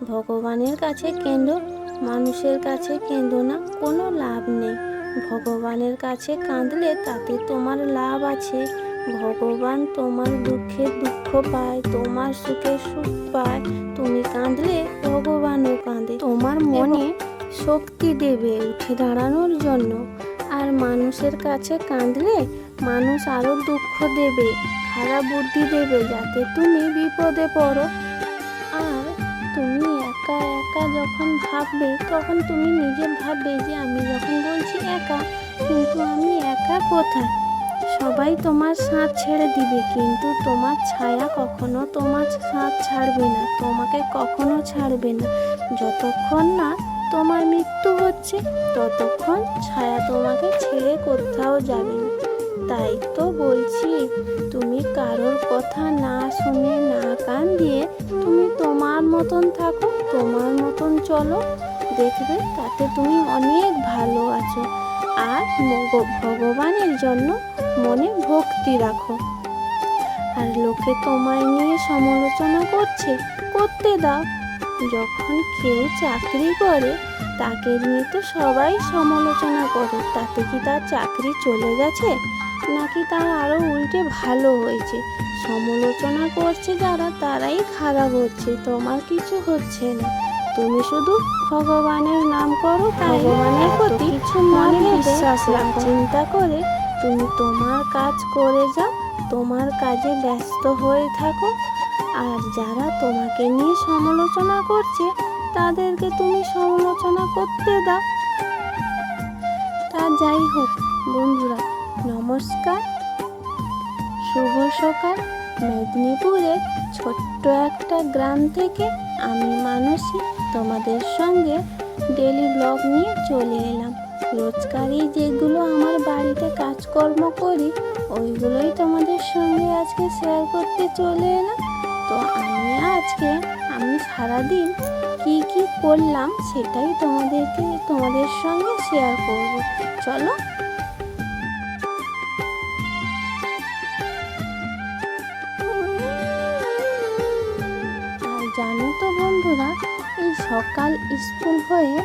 ভগবানের কাছে কেঁদো, মানুষের কাছে কেঁদো না, কোনো লাভ নেই। ভগবানের কাছে কাঁদলে তাতে তোমার লাভ আছে। ভগবান তোমার দুঃখে দুঃখ পায়, তোমার সুখে সুখ পায়। তুমি কাঁদলে ভগবানও কাঁদে, তোমার মনে শক্তি দেবে উঠে দাঁড়ানোর জন্য। আর মানুষের কাছে কাঁদলে মানুষ আরও দুঃখ দেবে, খারাপ বুদ্ধি দেবে, যাতে তুমি বিপদে পড়ো। আর তুমি একা একা যখন ভাববে, তখন তুমি নিজে ভাববে যে আমি যখন বলছি একা, কিন্তু আমি একা কোথায়? সবাই তোমার সাথ ছেড়ে দিবে, কিন্তু তোমার ছায়া কখনো তোমার সাথ ছাড়বে না, তোমাকে কখনো ছাড়বে না। যতক্ষণ না তোমার মৃত্যু হচ্ছে, ততক্ষণ ছায়া তোমাকে ছেড়ে কোথাও যাবে না। তাই তো বলছি, তুমি কারোর কথা না শুনে, না কান দিয়ে তুমি তোমার মতন থাকো, তোমার মতন চলো, দেখবে তাতে তুমি অনেক ভালো আছো। আর ভগবানের জন্য মনে ভক্তি রাখো। আর লোকে তোমায় নিয়ে সমালোচনা করছে, করতে দাও। যখন কেউ চাকরি করে, তাকে নিয়ে তো সবাই সমালোচনা করে। তাতে কি তার চাকরি চলে গেছে, নাকি তার আরও উল্টে ভালো হয়েছে? সমালোচনা করছে যারা, তারাই খারাপ হচ্ছে, তোমার কিছু হচ্ছে না। তুমি শুধু ভগবানের নাম করো, ভগবানের প্রতি কিছু মনে বিশ্বাস রাখো। চিন্তা করে তুমি তোমার কাজ করে যাও, তোমার কাজে ব্যস্ত হয়ে থাকো। আর যারা তোমাকে নিয়ে সমালোচনা করছে, তাদেরকে তুমি সমালোচনা করতে দাও। তা যাই হোক বন্ধুরা, নমস্কার, শুভ সকাল। মেদিনীপুরের ছোট্ট একটা গ্রাম থেকে আমি মানসী তোমাদের সঙ্গে ডেলি ব্লগ নিয়ে চলে এলাম। রোজকারই যেগুলো আমার বাড়িতে কাজকর্ম করি, ওইগুলোই তোমাদের সঙ্গে আজকে শেয়ার করতে চলে এলাম। তো আমি সারাদিন কি কি করলাম, সেটাই তোমাদের সঙ্গে শেয়ার করব। চলো। আর জানো তো বন্ধুরা, এই সকাল স্কুল হয়ে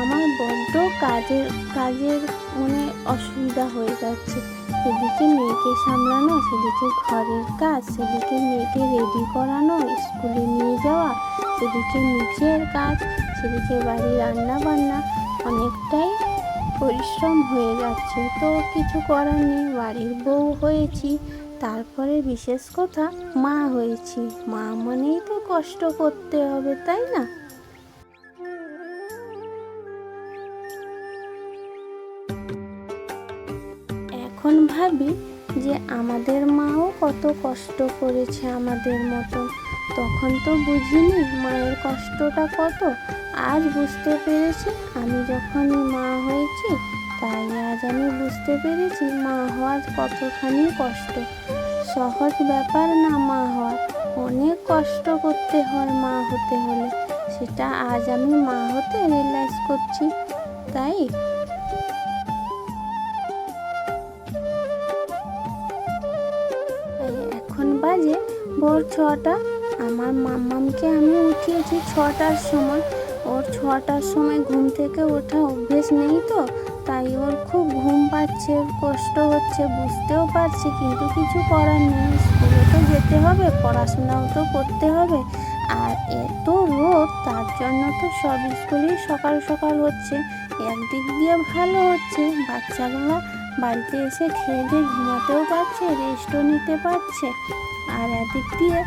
আমার বড্ড কাজের মানে অসুবিধা হয়ে যাচ্ছে। সেদিকে মেয়েকে সামলানো, সেদিকে ঘরের কাজ, সেদিকে মেয়েকে রেডি করানো, স্কুলে নিয়ে যাওয়া, সেদিকে নিজের কাজ, সেদিকে বাড়ি রান্না বান্না, অনেকটাই পরিশ্রম হয়ে যাচ্ছে। তো কিছু করার নেই, বাড়ির বউ হয়েছি, তারপরে বিশেষ কথা মা হয়েছি। মা মানেই তো কষ্ট করতে হবে, তাই না? এখন ভাবি যে আমাদের মাও কত কষ্ট করেছে আমাদের মতো। তখন তো বুঝিনি মায়ের কষ্টটা কত, আজ বুঝতে পেরেছি। আমি যখনই মা হয়েছি, তাই আজ আমি বুঝতে পেরেছি মা হওয়ার কতখানি কষ্ট। সহজ ব্যাপার না মা হওয়া, অনেক কষ্ট করতে হয় মা হতে হলে। সেটা আজ আমি মা হতে রিয়েলাইজ করছি। তাই এখন বাজে ভোর 6টা। আমার মাম্মামকে আমি উঠিয়েছি 6টার সময়। ওর 6টার সময় ঘুম থেকে ওঠা অভ্যেস নেই তো, তাই ওর খুব ঘুম পাচ্ছে, ওর কষ্ট হচ্ছে, বুঝতেও পারছি, কিন্তু কিছু করার নেই। স্কুলে তো যেতে হবে, পড়াশোনাও তো করতে হবে। আর এত রোদ, তার জন্য তো সব স্কুলেই সকাল সকাল হচ্ছে। একদিক দিয়ে ভালো হচ্ছে, বাচ্চাগুলো বাড়িতে এসে খেয়ে দিয়ে ঘুমাতেও পারছে, রেস্টও নিতে পারছে। আর এদিক দিয়ে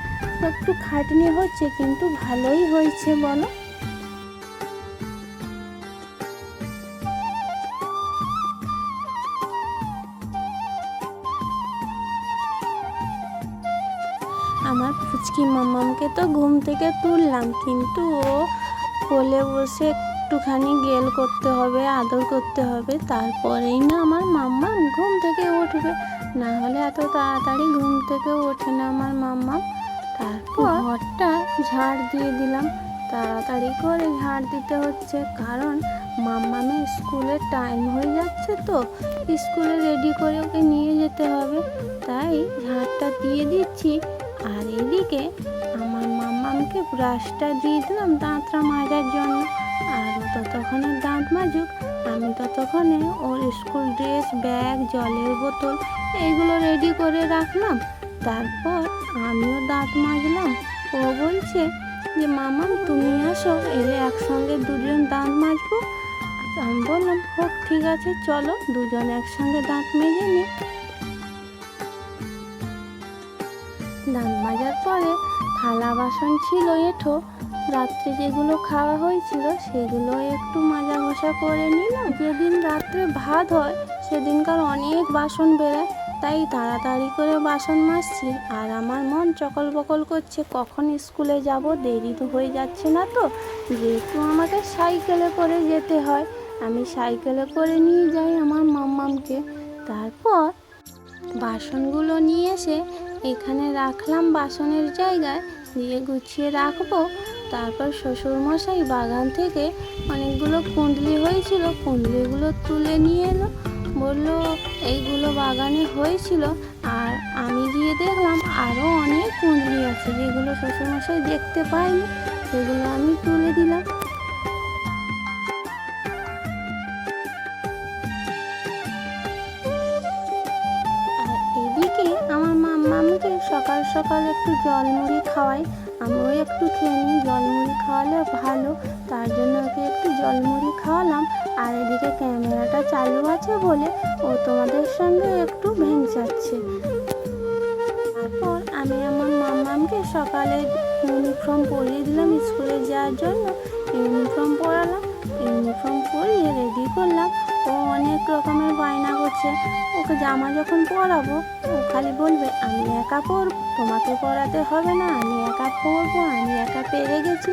একটু খাটনি হচ্ছে, কিন্তু ভালোই হয়েছে বলো। আমার ফুচকি মাম্মামকে তো ঘুম থেকে তুললাম, কিন্তু ও কোলে বসে একটুখানি গেল করতে হবে, আদর করতে হবে, তারপরেই না আমার মাম্মাম ঘুম থেকে উঠবে। না হলে এত তাড়াতাড়ি ঘুম থেকে ওঠে না আমার মাম্মাম। তারপর ঘরটা ঝাড় দিয়ে দিলাম, তাড়াতাড়ি করে ঝাড় দিতে হচ্ছে, কারণ মাম্মামের স্কুলের টাইম হয়ে যাচ্ছে, তো স্কুলে রেডি করে ওকে নিয়ে যেতে হবে। তাই ঝাড়টা দিয়ে দিচ্ছি। আর এদিকে আমার মাম্মা মাম্মামকে ব্রাশটা দিয়ে দিলাম দাঁতটা মাজার জন্য। আর ও ততক্ষণে দাঁত মাজুক, আমি ততক্ষণে ওর স্কুল ড্রেস, ব্যাগ, জলের বোতল এইগুলো রেডি করে রাখলাম। তারপর আমিও দাঁত মাজলাম। ও বলছে যে মাম্মাম তুমি আসো, এলে একসঙ্গে দুজন দাঁত মাজবো। আমি বললাম হোক ঠিক আছে, চলো দুজন একসঙ্গে দাঁত মেজে নিই। দাঁত মাজার পরে থালা বাসন ছিল এঁঠো, রাত্রে যেগুলো খাওয়া হয়েছিল সেগুলো একটু মাজা ঘষা করে নিলাম। যেদিন রাত্রে ভাত হয় সেদিনকার অনেক বাসন বেরোয়, তাই তাড়াতাড়ি করে বাসন মাজছি। আর আমার মন চকল বকল করছে কখন স্কুলে যাব, দেরি তো হয়ে যাচ্ছে না তো, যেহেতু আমাকে সাইকেলে করে যেতে হয়। আমি সাইকেলে করে নিয়ে যাই আমার মাম্মামকে। তারপর বাসনগুলো নিয়ে এসে এখানে রাখলাম বাসনের জায়গায়, দিয়ে গুছিয়ে রাখবো। তারপর শ্বশুরমশাই বাগান থেকে অনেকগুলো কুঁদলি হয়েছিল, কুঁদলিগুলো তুলে নিয়ে এলো, বললো এইগুলো বাগানে হয়েছিল। আর আমি গিয়ে দেখলাম আরও অনেক কুঁদলি আছে যেগুলো শ্বশুরমশাই দেখতে পাইনি, সেগুলো আমি তুলে দিলাম। এদিকে আমার মাম্মামকে সকাল সকাল একটু জলমুড়ি খাওয়াই, আমিও একটু খেয়ে নিই, জলমুড়ি খাওয়ালে ভালো, তার জন্য ওকে একটু জলমুড়ি খাওয়ালাম। আর এদিকে ক্যামেরাটা চালু আছে বলে ও তোমাদের সঙ্গে একটু ভেঙচাচ্ছে। তারপর আমি আমার মাম্মামকে সকালে ইউনিফর্ম পরিয়ে দিলাম স্কুলে যাওয়ার জন্য, ইউনিফর্ম পরালাম, ইউনিফর্ম পরিয়ে রেডি করলাম। ও অনেক রকমের বায়না করছে, ওকে জামা যখন পরাবো ও খালি বলবে আমি একা পরব, তোমাকে পরাতে হবে না, আমি একা পরবো, আমি একা পেরে গেছি।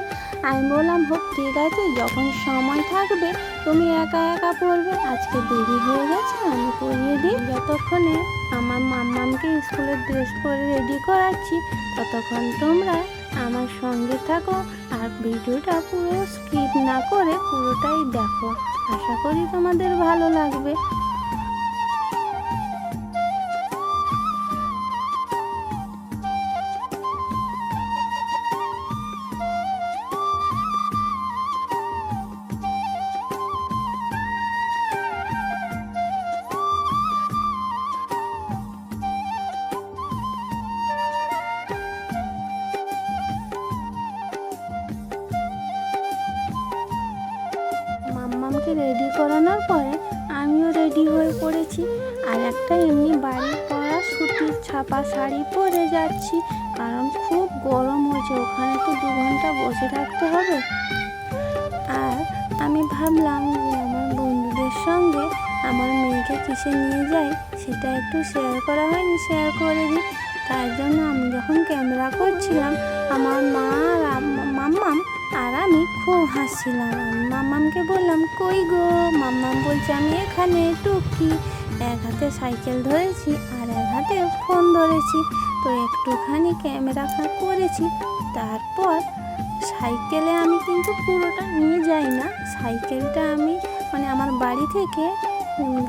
আমি বললাম হোক ঠিক আছে, যখন সময় থাকবে তুমি একা একা পরবে, আজকে দেরি হয়ে গেছে আমি পরিয়ে দিই। যতক্ষণে আমার মাম্মামকে স্কুলের ড্রেস পরে রেডি করাচ্ছি ততক্ষণ তোমরা আমার সঙ্গে থাকো আর ভিডিওটা পুরো স্কিপ না করে পুরোটাই দেখো, আশা করি তোমাদের ভালো লাগবে। মাম্মামকে রেডি করানোর পরে আমিও রেডি হয়ে পড়েছি, আর একটা এমনি বাড়ির পরা সুতির ছাপা শাড়ি পরে যাচ্ছি, কারণ খুব গরম হয়েছে, ওখানে তো 2 ঘন্টা বসে থাকতে হবে। আর আমি ভাবলাম যে আমার বন্ধুদের সঙ্গে আমার মেয়েকে কিসে নিয়ে যাই সেটা একটু শেয়ার করা হয়নি, শেয়ার করে দিই। তার জন্য আমি যখন ক্যামেরা করছিলাম আমার মা আর মাম্মাম আর আমি খুব হাসছিলাম। আমি মাম্মামকে বললাম কই গো, মাম্মাম বলছে আমি এখানে টুকি, এক হাতে সাইকেল ধরেছি আর এক হাতে ফোন ধরেছি, তো একটুখানি ক্যামেরা করেছি। তারপর সাইকেলে আমি কিন্তু পুরোটা নিয়ে যাই না, সাইকেলটা আমি মানে আমার বাড়ি থেকে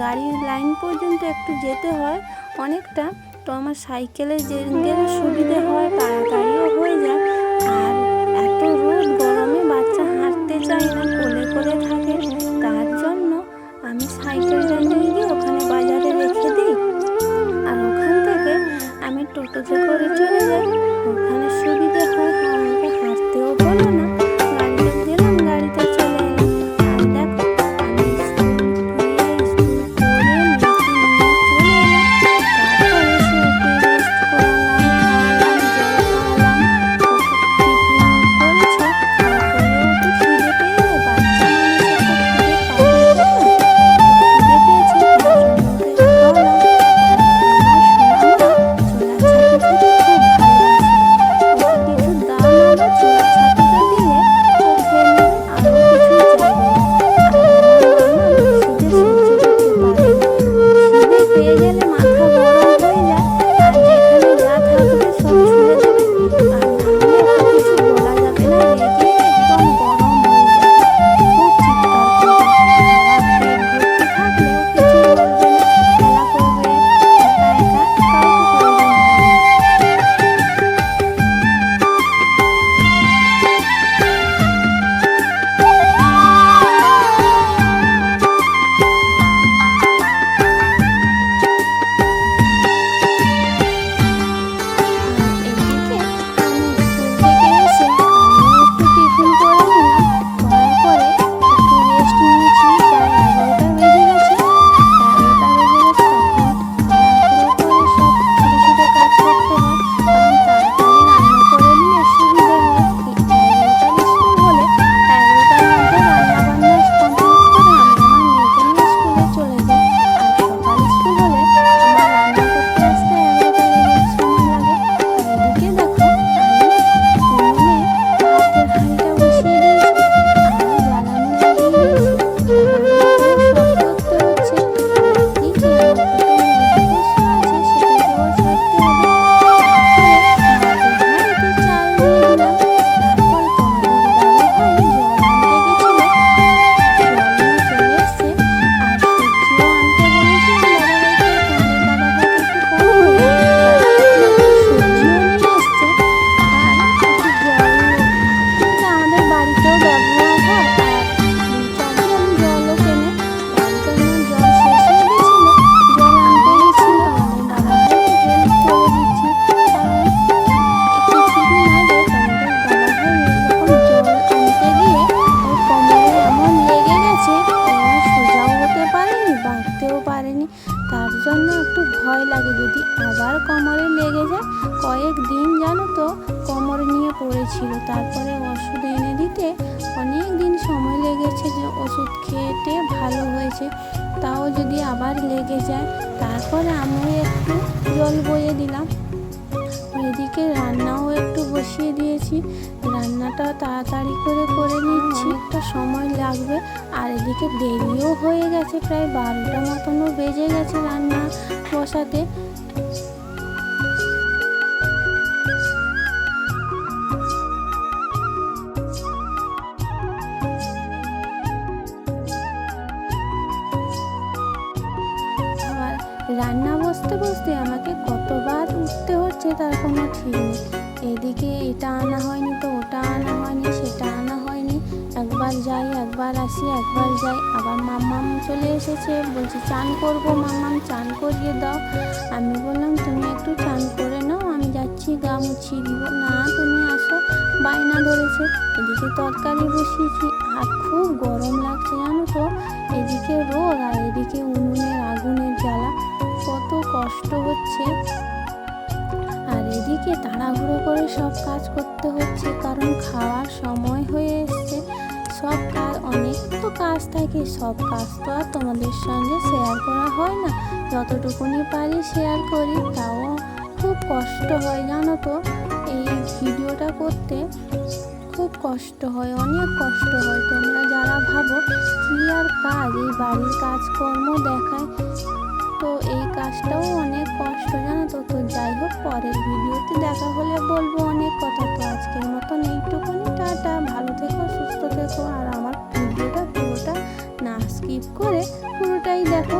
গাড়ির লাইন পর্যন্ত একটু যেতে হয় অনেকটা, তো আমার সাইকেলে যে গেলে সুবিধে হয়, তাড়াতাড়িও হয়ে যায়। আর এত রোদ গরমে বাচ্চা হাঁটতে চায় না, কোলে করে থাকে, তার জন্য আমি সাইকেলটা নিয়ে গিয়ে ওখানে বাজারে রেখে দিই। আর ওখান থেকে আমি টোটোতে করে চলে যাই, ওখানে সুবিধে হয়, আমাকে হাঁটতেও হলো না, গাড়িতে দিলাম গাড়িতে চলে এলাম। আর দেখো আমি স্কুল ধুয়ে স্কুল করে মেয়েকে নিয়ে চলে এলাম। তারপরে এসে ওকে রেস্ট করালাম, খাওয়ালাম, জল খাওয়ালাম, ওকে করছিল। তারপরে ওষুধ এনে দিতে অনেক দিন সময় লেগেছে, যে ওষুধ খেতে ভালো হয়েছে, তাও যদি আবার লেগে যায়। তারপরে আমিও একটু জল বয়ে দিলাম। এদিকে রান্নাও একটু বসিয়ে দিয়েছি, রান্নাটা তাড়াতাড়ি করে নিচ্ছি, একটা সময় লাগবে। আর এদিকে দেরিও হয়ে গেছে, প্রায় 12টা মতনও বেজে গেছে রান্না বসাতে। আবার রান্না বসতে বসতে আমাকে কতবার উঠতে হচ্ছে তার কোনো ঠিক নেই। এদিকে এটা আনা হয়নি তো ওটা আনা হয়নি, সেটা আনা হয়নি, একবার যাই একবার আসি, একবার যাই। আবার মাম্মাম চলে এসেছে, বলছে চান করবো, মাম্মাম চান করিয়ে দাও। আমি বললাম তুমি একটু চান করে নাও, আমি যাচ্ছি, গা মুছিয়ে দিব। না তুমি আসো, বায়না ধরেছে। এদিকে তরকারি বসিয়েছি, আর খুব গরম লাগছে জানো তো। এদিকে রোদ আর এদিকে উনুনের আগুনের জ্বালা, কত কষ্ট হচ্ছে। আর এদিকে তাড়াহুড়ো করে সব কাজ করতে হচ্ছে, কারণ খাওয়ার সময় হয়ে এসছে। সব কাজ, অনেক তো কাজ থাকে, সব কাজ তো আর তোমাদের সঙ্গে শেয়ার করা হয় না। যতটুকুনি পারি শেয়ার করি, তাও খুব কষ্ট হয় জানো তো। এই ভিডিওটা করতে খুব কষ্ট হয়, অনেক কষ্ট হয়। তোমরা যারা ভাবো কি আর কাজ, এই বাড়ির কাজকর্ম দেখায়, তো এই কাজটাও অনেক কষ্ট জানো তো। তো যাই হোক, পরের ভিডিওতে দেখা হলে বলবো অনেক কথা। তো আজকের মতন এইটুকুনি, টাটা, ভালো থেকো, সুস্থ থেকো। আর আমার ভিডিওটা পুরোটা না স্কিপ করে পুরোটাই দেখো।